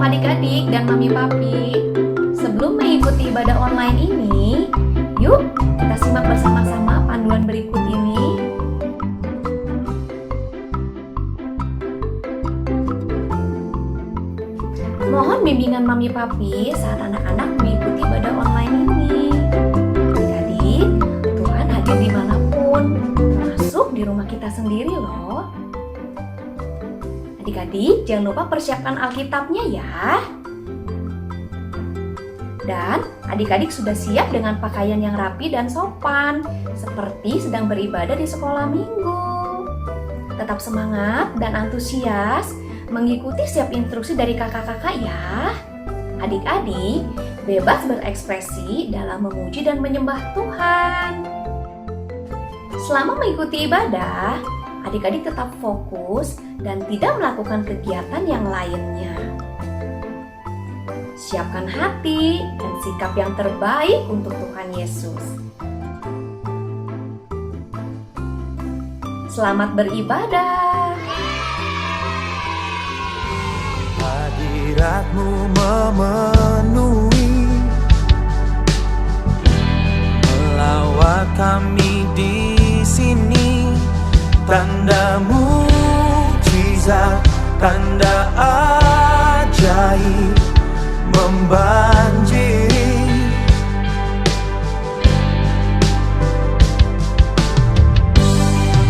adik-adik dan mami papi. Sebelum mengikuti ibadah online ini, yuk kita simak bersama-sama panduan berikut ini. Mohon bimbingan mami papi saat anak-anak mengikuti ibadah online ini. Adik-adik, Tuhan hadir dimanapun, termasuk di rumah kita sendiri loh. Adik-adik, jangan lupa persiapkan Alkitabnya ya. Dan adik-adik sudah siap dengan pakaian yang rapi dan sopan, seperti sedang beribadah di sekolah minggu. Tetap semangat dan antusias mengikuti setiap instruksi dari kakak-kakak ya. Adik-adik bebas berekspresi dalam memuji dan menyembah Tuhan. Selama mengikuti ibadah, adik-adik tetap fokus dan tidak melakukan kegiatan yang lainnya. Siapkan hati dan sikap yang terbaik untuk Tuhan Yesus. Selamat beribadah. Hadirat-Mu memenuhi melawat kami di sini. Tanda mukjizat, tanda ajaib membanjiri.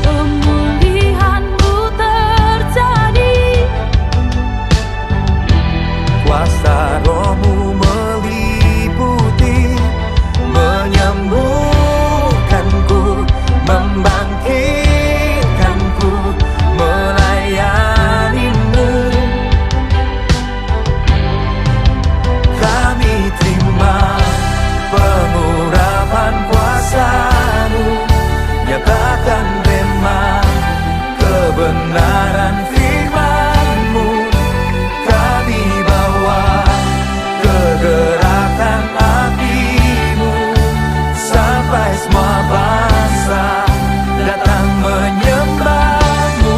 Pemulihan-Mu terjadi, Kuasa Roh-Mu meliputi, menyembuhkanku, membangkitkanku, melayani-Mu. Kami terima pengurapan kuasa-Mu, nyatakan rema kebenaran firman-Mu. Kami bawa kegerakan api-Mu sampai semua bangsa datang menyembah-Mu.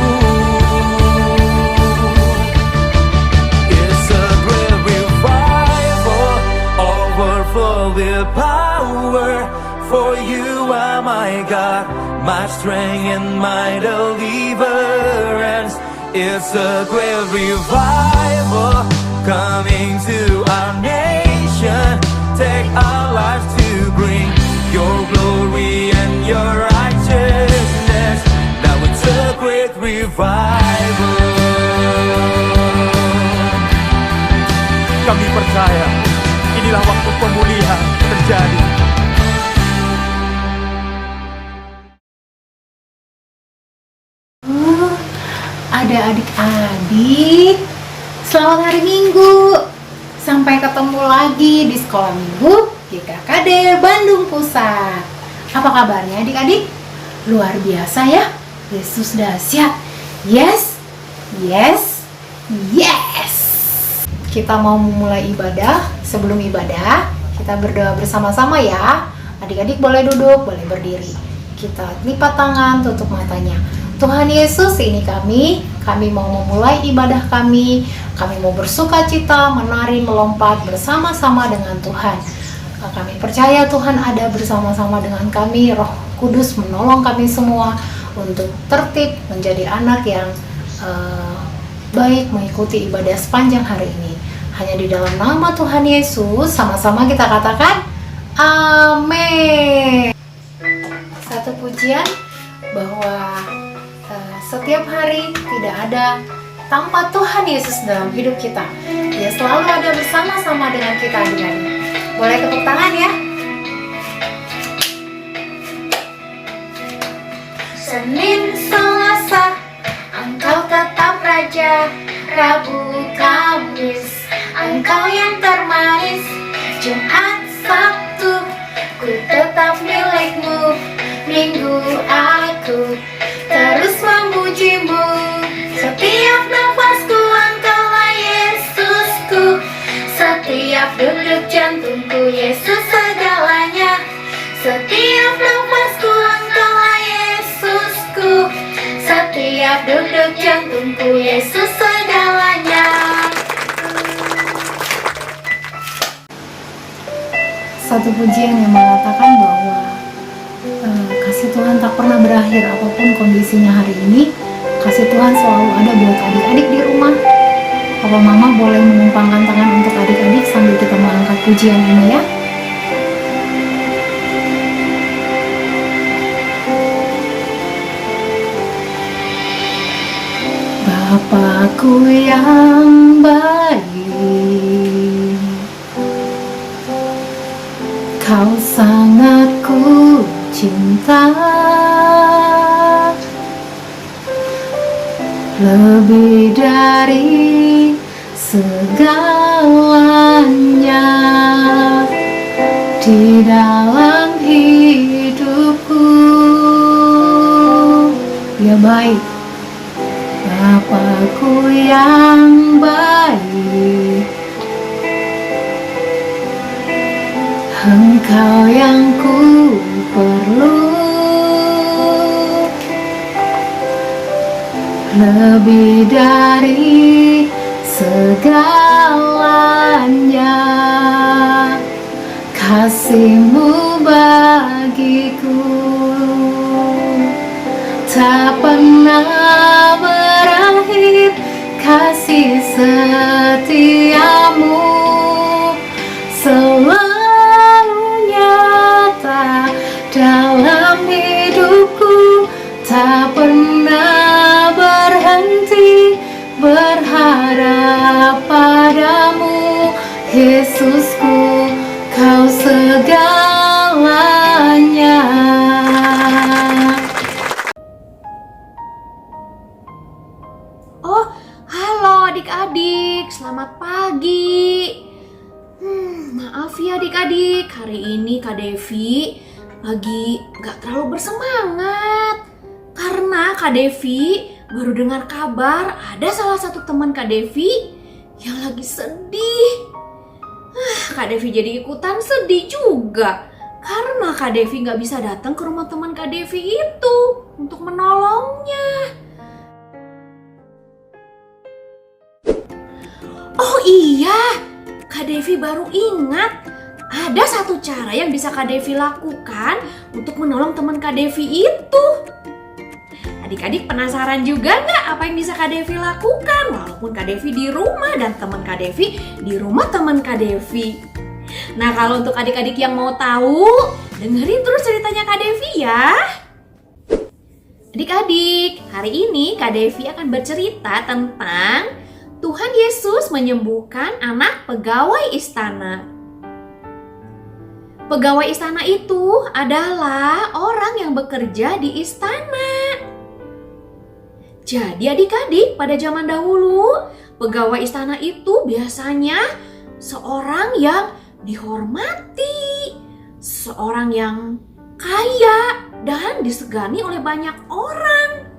It's a great revival, overflow with power. For you are my God, my strength and my deliverance. It's a great revival coming to our nation. Take our lives to bring your glory and your righteousness. Now it's a great revival. Kami percaya inilah waktu pemulihan terjadi. Ada adik-adik, selamat hari Minggu. Sampai ketemu lagi di sekolah minggu GKKD Bandung Pusat. Apa kabarnya adik-adik? Luar biasa ya, Yesus dahsyat. Yes, yes, yes. Kita mau memulai ibadah. Sebelum ibadah, kita berdoa bersama-sama ya. Adik-adik boleh duduk, boleh berdiri. Kita lipat tangan, tutup matanya. Tuhan Yesus, ini kami mau memulai ibadah kami mau bersuka cita, menari, melompat bersama-sama dengan Tuhan. Kami percaya Tuhan ada bersama-sama dengan kami, Roh Kudus menolong kami semua untuk tertib menjadi anak yang baik mengikuti ibadah sepanjang hari ini. Hanya di dalam nama Tuhan Yesus, sama-sama kita katakan, amin. Satu pujian bahwa setiap hari tidak ada tanpa Tuhan Yesus dalam hidup kita. Dia selalu ada bersama-sama dengan kita adik-adik. Boleh tepuk tangan ya. Senin, Selasa, Engkau tetap Raja. Rabu, Kamis, Engkau yang termanis. Jumat, Sabtu, ku tetap milik-Mu. Minggu aku terus memuji-Mu. Setiap nafasku Engkaulah Yesusku. Setiap denyut jantungku Yesus segalanya. Setiap nafasku Engkaulah Yesusku. Setiap denyut jantungku Yesus segalanya. satu pujian yang mengatakan bahwa kasih Tuhan tak pernah berakhir apapun kondisinya hari ini. Kasih Tuhan selalu ada buat adik-adik di rumah. Papa Mama boleh menumpangkan tangan untuk adik-adik sambil kita mengangkat pujian ini ya. Bapakku yang baik, Kau sangat ku cinta, lebih dari segalanya di dalam hidupku. Ya baik, Bapakku yang baik, Engkau yang ku perlu, lebih dari segalanya. Kasih-Mu bagiku tak pernah berakhir, kasih setiamu selalu nyata dalam hidupku, tak pernah berhenti berharap padamu. Yesusku, Kau segalanya. Oh, halo adik-adik, selamat pagi. Maaf ya adik-adik, hari ini Kak Devi lagi gak terlalu bersemangat. Karena Kak Devi baru dengar kabar ada salah satu teman Kak Devi yang lagi sedih. Kak Devi jadi ikutan sedih juga. Karena Kak Devi gak bisa datang ke rumah teman Kak Devi itu untuk menolongnya. Oh iya, Kak Devi baru ingat, ada satu cara yang bisa Kak Devi lakukan untuk menolong teman Kak Devi itu. Adik-adik penasaran juga nggak apa yang bisa Kak Devi lakukan walaupun Kak Devi di rumah dan teman Kak Devi di rumah teman Kak Devi? Nah, kalau untuk adik-adik yang mau tahu, dengerin terus ceritanya Kak Devi ya. Adik-adik, hari ini Kak Devi akan bercerita tentang Tuhan Yesus menyembuhkan anak pegawai istana. Pegawai istana itu adalah orang yang bekerja di istana. Jadi adik-adik, pada zaman dahulu, pegawai istana itu biasanya seorang yang dihormati, seorang yang kaya dan disegani oleh banyak orang.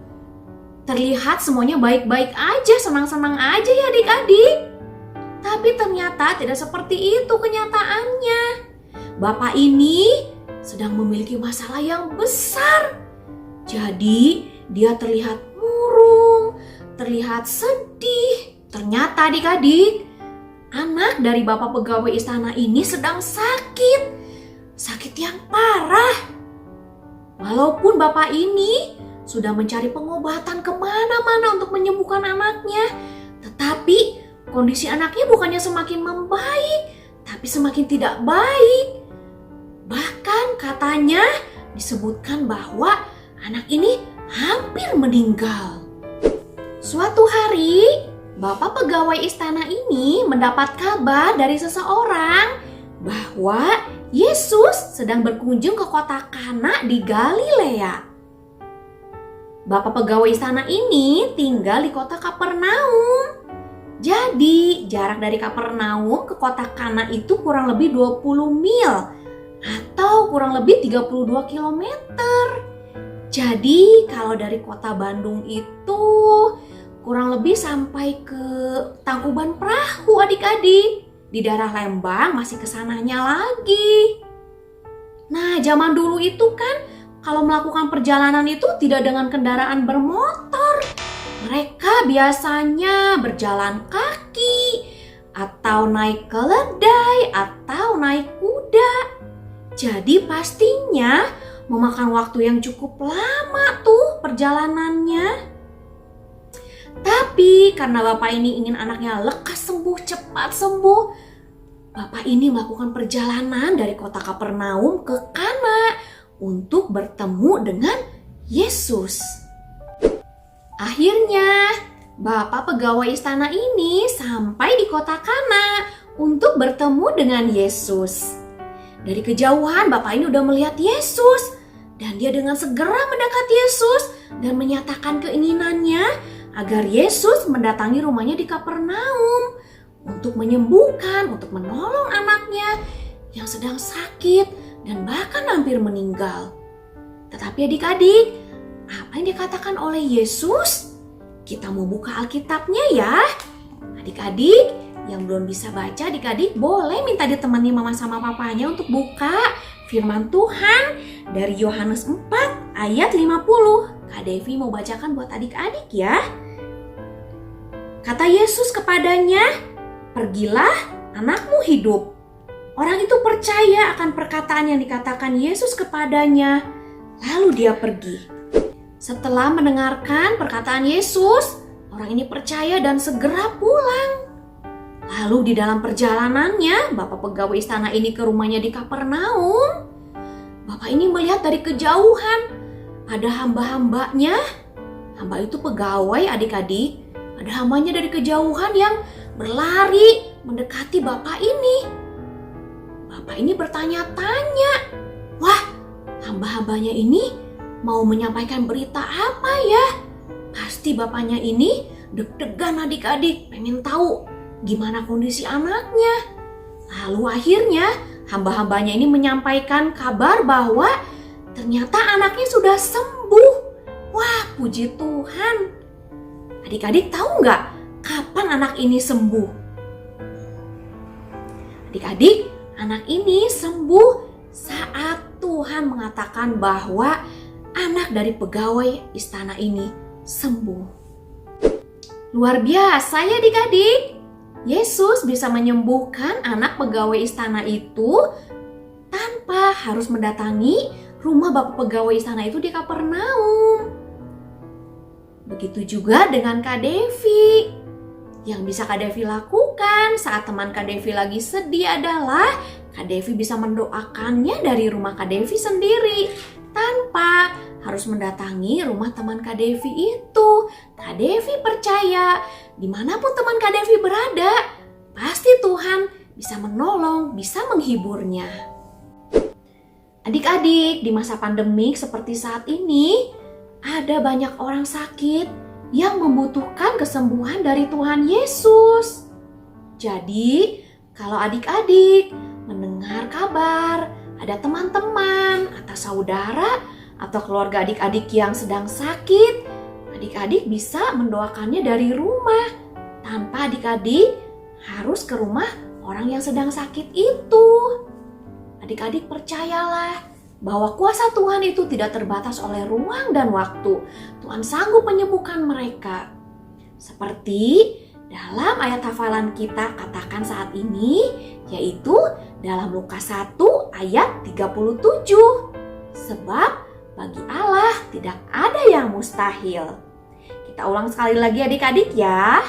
Terlihat semuanya baik-baik aja, senang-senang aja ya adik-adik. Tapi ternyata tidak seperti itu kenyataannya. Bapak ini sedang memiliki masalah yang besar. Jadi dia terlihat murung, terlihat sedih. Ternyata adik-adik, anak dari bapak pegawai istana ini sedang sakit. Sakit yang parah. Walaupun bapak ini sudah mencari pengobatan kemana-mana untuk menyembuhkan anaknya, tetapi kondisi anaknya bukannya semakin membaik, tapi semakin tidak baik. Bahkan katanya disebutkan bahwa anak ini hampir meninggal. Suatu hari, bapak pegawai istana ini mendapat kabar dari seseorang bahwa Yesus sedang berkunjung ke kota Kana di Galilea. Bapak pegawai istana ini tinggal di kota Kapernaum. Jadi, jarak dari Kapernaum ke kota Kana itu kurang lebih 20 mil atau kurang lebih 32 km. Jadi, kalau dari kota Bandung itu kurang lebih sampai ke Tangkuban Perahu adik-adik. Di daerah Lembang masih kesananya lagi. Nah, zaman dulu itu kan kalau melakukan perjalanan itu tidak dengan kendaraan bermotor. Mereka biasanya berjalan kaki, atau naik keledai, atau naik kuda. Jadi pastinya memakan waktu yang cukup lama tuh perjalanannya. Tapi karena bapak ini ingin anaknya lekas sembuh, cepat sembuh, bapak ini melakukan perjalanan dari kota Kapernaum ke Kana untuk bertemu dengan Yesus. Akhirnya, bapak pegawai istana ini sampai di kota Kana untuk bertemu dengan Yesus. Dari kejauhan, bapak ini udah melihat Yesus dan dia dengan segera mendekat Yesus dan menyatakan keinginannya agar Yesus mendatangi rumahnya di Kapernaum untuk menyembuhkan, untuk menolong anaknya yang sedang sakit dan bahkan hampir meninggal. Tetapi adik-adik, apa yang dikatakan oleh Yesus? Kita mau buka Alkitabnya ya. Adik-adik yang belum bisa baca, adik-adik boleh minta ditemani mama sama papanya untuk buka firman Tuhan dari Yohanes 4 ayat 50. Kak Devi mau bacakan buat adik-adik ya. Kata Yesus kepadanya, "Pergilah, anakmu hidup." Orang itu percaya akan perkataan yang dikatakan Yesus kepadanya, lalu dia pergi. Setelah mendengarkan perkataan Yesus, orang ini percaya dan segera pulang. Lalu di dalam perjalanannya, bapak pegawai istana ini ke rumahnya di Kapernaum. Bapak ini melihat dari kejauhan ada hamba-hambanya. Hamba itu pegawai adik-adik. Ada hambanya dari kejauhan yang berlari mendekati bapak ini. Bapak ini bertanya-tanya, wah, hamba-hambanya ini mau menyampaikan berita apa ya? Pasti bapaknya ini deg-degan adik-adik, pengen tahu gimana kondisi anaknya. Lalu akhirnya hamba-hambanya ini menyampaikan kabar bahwa ternyata anaknya sudah sembuh. Wah, puji Tuhan. Adik-adik tahu nggak kapan anak ini sembuh? Adik-adik, anak ini sembuh saat Tuhan mengatakan bahwa anak dari pegawai istana ini sembuh. Luar biasa ya adik-adik. Yesus bisa menyembuhkan anak pegawai istana itu tanpa harus mendatangi rumah bapak pegawai istana itu di Kapernaum. Begitu juga dengan Kak Devi. Yang bisa Kak Devi lakukan saat teman Kak Devi lagi sedih adalah Kak Devi bisa mendoakannya dari rumah Kak Devi sendiri tanpa harus mendatangi rumah teman Kak Devi itu. Kak Devi percaya dimanapun teman Kak Devi berada, pasti Tuhan bisa menolong, bisa menghiburnya. Adik-adik, di masa pandemik seperti saat ini, ada banyak orang sakit yang membutuhkan kesembuhan dari Tuhan Yesus. Jadi, kalau adik-adik mendengar kabar ada teman-teman atau saudara atau keluarga adik-adik yang sedang sakit, adik-adik bisa mendoakannya dari rumah tanpa adik-adik harus ke rumah orang yang sedang sakit itu. Adik-adik percayalah bahwa kuasa Tuhan itu tidak terbatas oleh ruang dan waktu. Tuhan sanggup menyembuhkan mereka. Seperti dalam ayat hafalan kita katakan saat ini, yaitu dalam Lukas 1 ayat 37. Sebab bagi Allah tidak ada yang mustahil. Kita ulang sekali lagi adik-adik ya.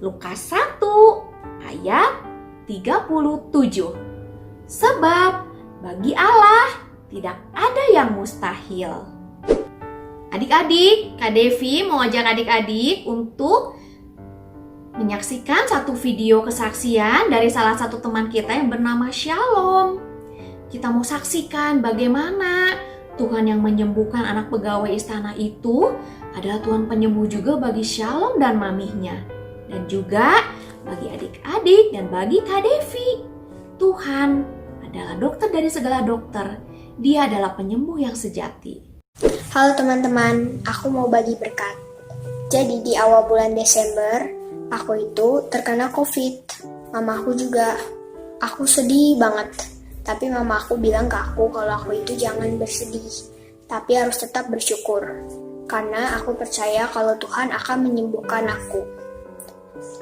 Lukas 1 ayat 37. Sebab bagi Allah tidak ada yang mustahil. Adik-adik, Kak Devi mau ajak adik-adik untuk menyaksikan satu video kesaksian dari salah satu teman kita yang bernama Shalom. Kita mau saksikan bagaimana Tuhan yang menyembuhkan anak pegawai istana itu adalah Tuhan penyembuh juga bagi Shalom dan mamihnya. Dan juga bagi adik-adik dan bagi Kak Devi. Tuhan adalah dokter dari segala dokter. Dia adalah penyembuh yang sejati. Halo teman-teman, aku mau bagi berkat. Jadi di awal bulan Desember, aku itu terkena COVID. Mamaku juga. Aku sedih banget. Tapi mama aku bilang ke aku kalau aku itu jangan bersedih, tapi harus tetap bersyukur. Karena aku percaya kalau Tuhan akan menyembuhkan aku.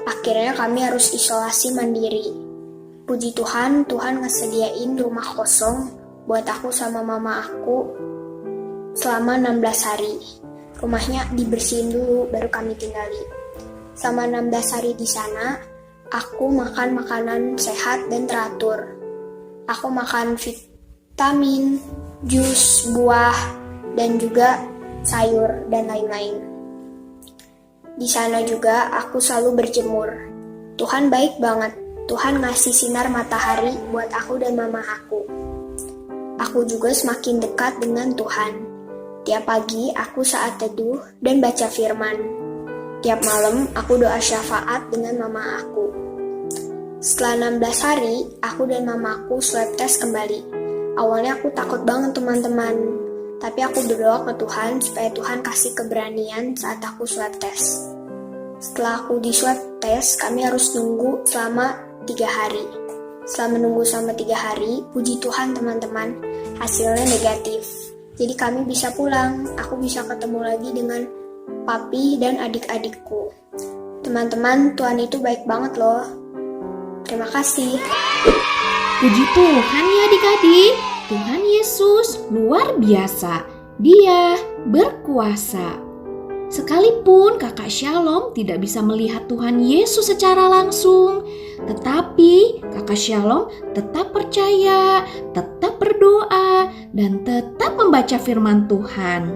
Akhirnya kami harus isolasi mandiri. Puji Tuhan, Tuhan ngesediain rumah kosong buat aku sama mama aku selama 16 hari. Rumahnya dibersihin dulu baru kami tinggali. Selama 16 hari di sana, aku makan makanan sehat dan teratur. Aku makan vitamin, jus, buah, dan juga sayur dan lain-lain. Di sana juga aku selalu berjemur. Tuhan baik banget. Tuhan ngasih sinar matahari buat aku dan mama aku. Aku juga semakin dekat dengan Tuhan. Tiap pagi aku saat teduh dan baca firman. Tiap malam aku doa syafaat dengan mama aku. Setelah 16 hari, aku dan mamaku swab test kembali. Awalnya aku takut banget teman-teman. Tapi aku berdoa ke Tuhan supaya Tuhan kasih keberanian saat aku swab test. Setelah aku di swab test, kami harus nunggu selama 3 hari. Setelah menunggu selama 3 hari, puji Tuhan teman-teman, hasilnya negatif. Jadi kami bisa pulang, aku bisa ketemu lagi dengan papi dan adik-adikku. Teman-teman, Tuhan itu baik banget loh. Terima kasih. Puji Tuhan ya adik-adik, Tuhan Yesus luar biasa, Dia berkuasa. Sekalipun kakak Shalom tidak bisa melihat Tuhan Yesus secara langsung, tetapi kakak Shalom tetap percaya, tetap berdoa, dan tetap membaca firman Tuhan.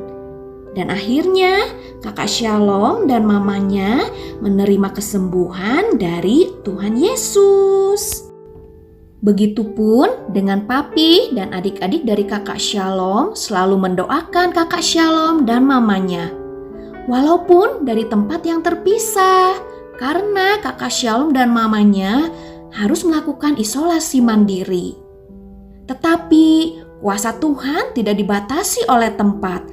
Dan akhirnya kakak Shalom dan mamanya menerima kesembuhan dari Tuhan Yesus. Begitupun dengan papi dan adik-adik dari kakak Shalom selalu mendoakan kakak Shalom dan mamanya. Walaupun dari tempat yang terpisah, karena kakak Shalom dan mamanya harus melakukan isolasi mandiri. Tetapi kuasa Tuhan tidak dibatasi oleh tempat.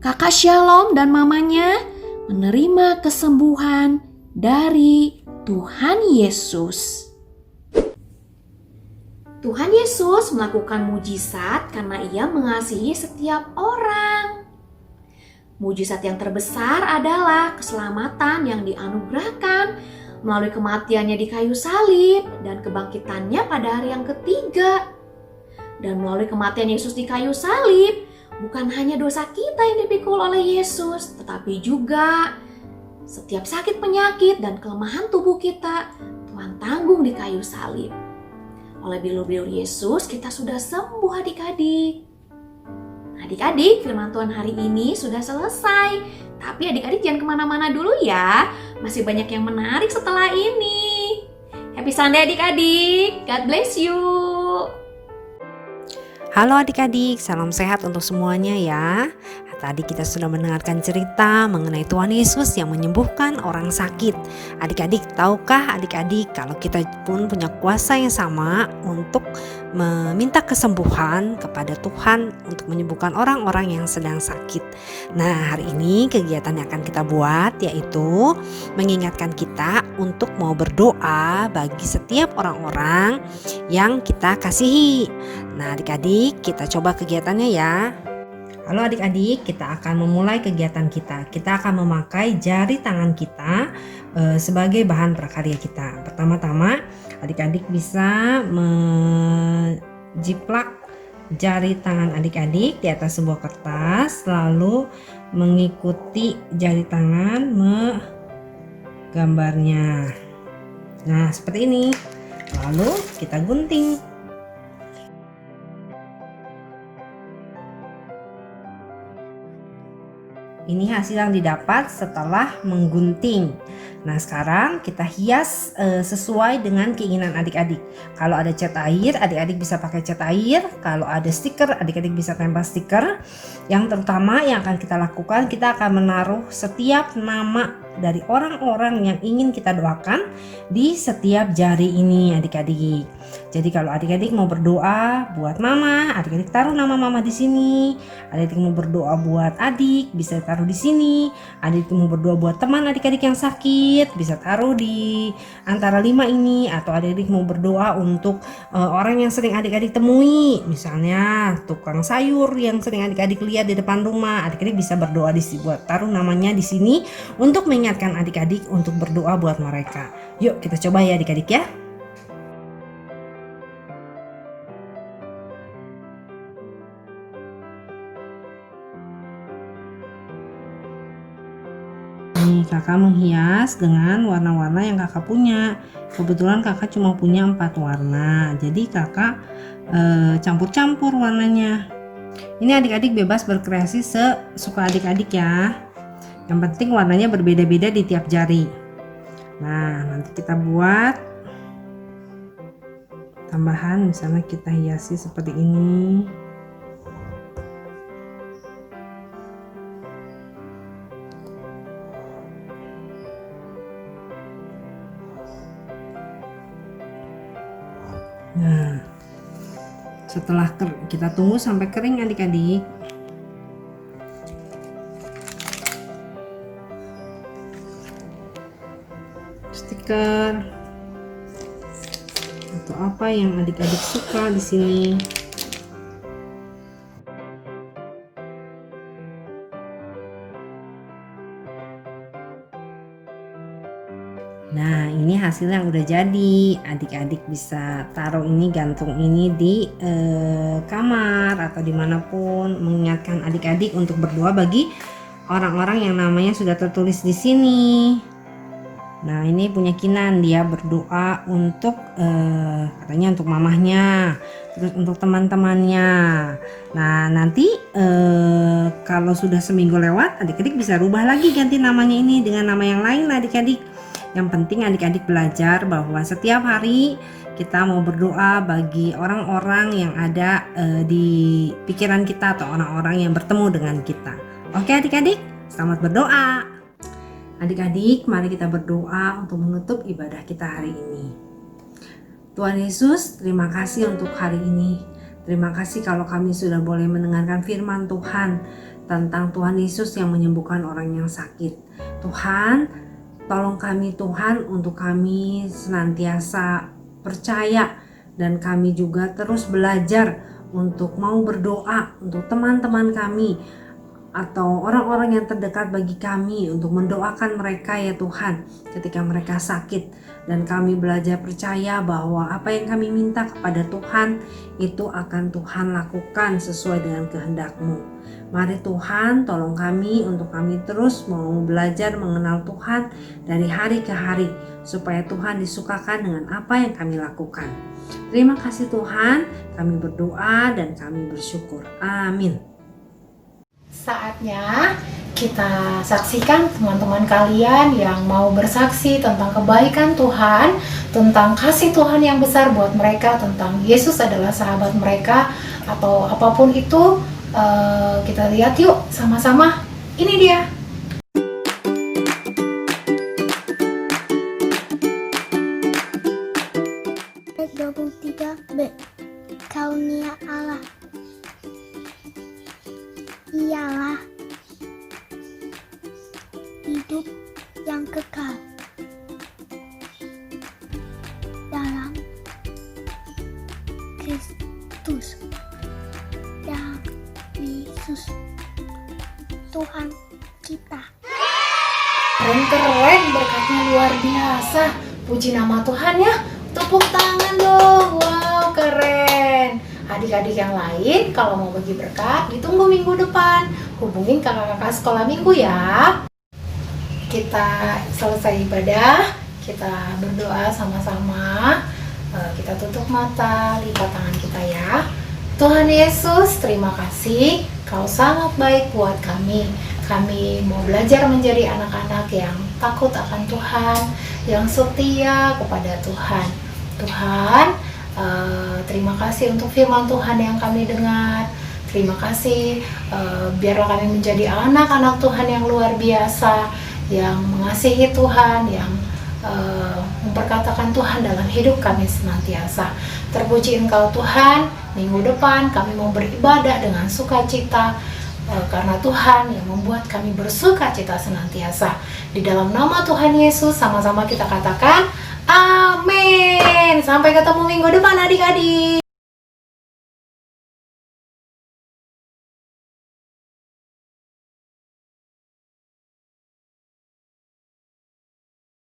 Kakak Shalom dan mamanya menerima kesembuhan dari Tuhan Yesus. Tuhan Yesus melakukan mujizat karena Ia mengasihi setiap orang. Mujizat yang terbesar adalah keselamatan yang dianugerahkan melalui kematiannya di kayu salib dan kebangkitannya pada hari yang ketiga. Dan melalui kematian Yesus di kayu salib, bukan hanya dosa kita yang dipikul oleh Yesus, tetapi juga setiap sakit penyakit dan kelemahan tubuh kita Tuhan tanggung di kayu salib. Oleh bilur-bilur Yesus kita sudah sembuh adik-adik. Adik-adik, firman Tuhan hari ini sudah selesai. Tapi adik-adik jangan kemana-mana dulu ya. Masih banyak yang menarik setelah ini. Happy Sunday adik-adik. God bless you. Halo adik-adik, salam sehat untuk semuanya ya. Tadi kita sudah mendengarkan cerita mengenai Tuhan Yesus yang menyembuhkan orang sakit. Adik-adik, tahukah adik-adik kalau kita pun punya kuasa yang sama untuk meminta kesembuhan kepada Tuhan untuk menyembuhkan orang-orang yang sedang sakit. Nah, hari ini kegiatan yang akan kita buat yaitu mengingatkan kita untuk mau berdoa bagi setiap orang-orang yang kita kasihi. Nah, adik-adik, kita coba kegiatannya ya. Halo adik-adik, kita akan memulai kegiatan kita. Kita akan memakai jari tangan kita sebagai bahan prakarya kita. Pertama-tama, adik-adik bisa menjiplak jari tangan adik-adik di atas sebuah kertas, lalu mengikuti jari tangan menggambarnya. Nah, seperti ini. Lalu kita gunting. Ini hasil yang didapat setelah menggunting. Nah, sekarang kita hias sesuai dengan keinginan adik-adik. Kalau ada cat air, adik-adik bisa pakai cat air. Kalau ada stiker, adik-adik bisa tempel stiker. Yang terutama yang akan kita lakukan, kita akan menaruh setiap nama dari orang-orang yang ingin kita doakan di setiap jari ini adik-adik. Jadi kalau adik-adik mau berdoa buat mama, adik-adik taruh nama mama di sini. Adik-adik mau berdoa buat adik, bisa taruh di sini. Adik-adik mau berdoa buat teman adik-adik yang sakit, bisa taruh di antara 5 ini. Atau adik-adik mau berdoa untuk orang yang sering adik-adik temui, misalnya tukang sayur yang sering adik-adik lihat di depan rumah. Adik-adik bisa berdoa di sini, buat taruh namanya di sini untuk mengingatkan adik-adik untuk berdoa buat mereka. Yuk kita coba ya adik-adik ya. kakak menghias dengan warna-warna yang kakak punya. Kebetulan kakak cuma punya 4 warna, jadi kakak campur-campur warnanya. Ini adik-adik bebas berkreasi sesuka adik-adik ya. Yang penting warnanya berbeda-beda di tiap jari. Nah, nanti kita buat tambahan, misalnya kita hiasi seperti ini. Nah, setelah kita tunggu sampai kering adik-adik. Stiker atau apa yang adik-adik suka di sini. Nah, ini hasil yang udah jadi. Adik-adik bisa taruh ini, gantung ini di kamar atau dimanapun, mengingatkan adik-adik untuk berdoa bagi orang-orang yang namanya sudah tertulis di sini. Nah, ini punya Kinan, dia berdoa untuk katanya untuk mamahnya, terus untuk teman-temannya. Nah, nanti kalau sudah seminggu lewat, adik-adik bisa rubah lagi ganti namanya ini dengan nama yang lain adik-adik. Yang penting adik-adik belajar bahwa setiap hari kita mau berdoa bagi orang-orang yang ada di pikiran kita atau orang-orang yang bertemu dengan kita. Oke adik-adik, selamat berdoa. Adik-adik, mari kita berdoa untuk menutup ibadah kita hari ini. Tuhan Yesus, terima kasih untuk hari ini. Terima kasih kalau kami sudah boleh mendengarkan firman Tuhan tentang Tuhan Yesus yang menyembuhkan orang yang sakit. Tuhan, tolong kami Tuhan untuk kami senantiasa percaya dan kami juga terus belajar untuk mau berdoa untuk teman-teman kami atau orang-orang yang terdekat bagi kami, untuk mendoakan mereka ya Tuhan ketika mereka sakit. Dan kami belajar percaya bahwa apa yang kami minta kepada Tuhan itu akan Tuhan lakukan sesuai dengan kehendak-Mu. Mari Tuhan tolong kami untuk kami terus mau belajar mengenal Tuhan dari hari ke hari, supaya Tuhan disukakan dengan apa yang kami lakukan. Terima kasih Tuhan, kami berdoa dan kami bersyukur. Amin. Saatnya kita saksikan teman-teman kalian yang mau bersaksi tentang kebaikan Tuhan, tentang kasih Tuhan yang besar buat mereka, tentang Yesus adalah sahabat mereka, atau apapun itu. Kita lihat yuk sama-sama. Ini dia. Ayat 23b. Karunia Allah ialah hidup yang kekal dalam Kristus dan Yesus Tuhan kita. Keren-keren, berkatnya luar biasa. Puji nama Tuhan ya. Tepuk tangan dong. Wow, keren. Adik-adik yang lain kalau mau bagi berkat ditunggu minggu depan. Hubungin kakak-kakak sekolah minggu ya. Kita selesai ibadah, kita berdoa sama-sama. Kita tutup mata, lipat tangan kita ya. Tuhan Yesus, terima kasih, Kau sangat baik buat kami. Kami mau belajar menjadi anak-anak yang takut akan Tuhan, yang setia kepada Tuhan. Tuhan, terima kasih untuk firman Tuhan yang kami dengar. Terima kasih, biarlah kami menjadi anak-anak Tuhan yang luar biasa, yang mengasihi Tuhan, yang memperkatakan Tuhan dalam hidup kami senantiasa. Terpuji Engkau Tuhan. Minggu depan kami mau beribadah dengan sukacita, karena Tuhan yang membuat kami bersukacita senantiasa. Di dalam nama Tuhan Yesus sama-sama kita katakan amin. Sampai ketemu minggu depan adik-adik.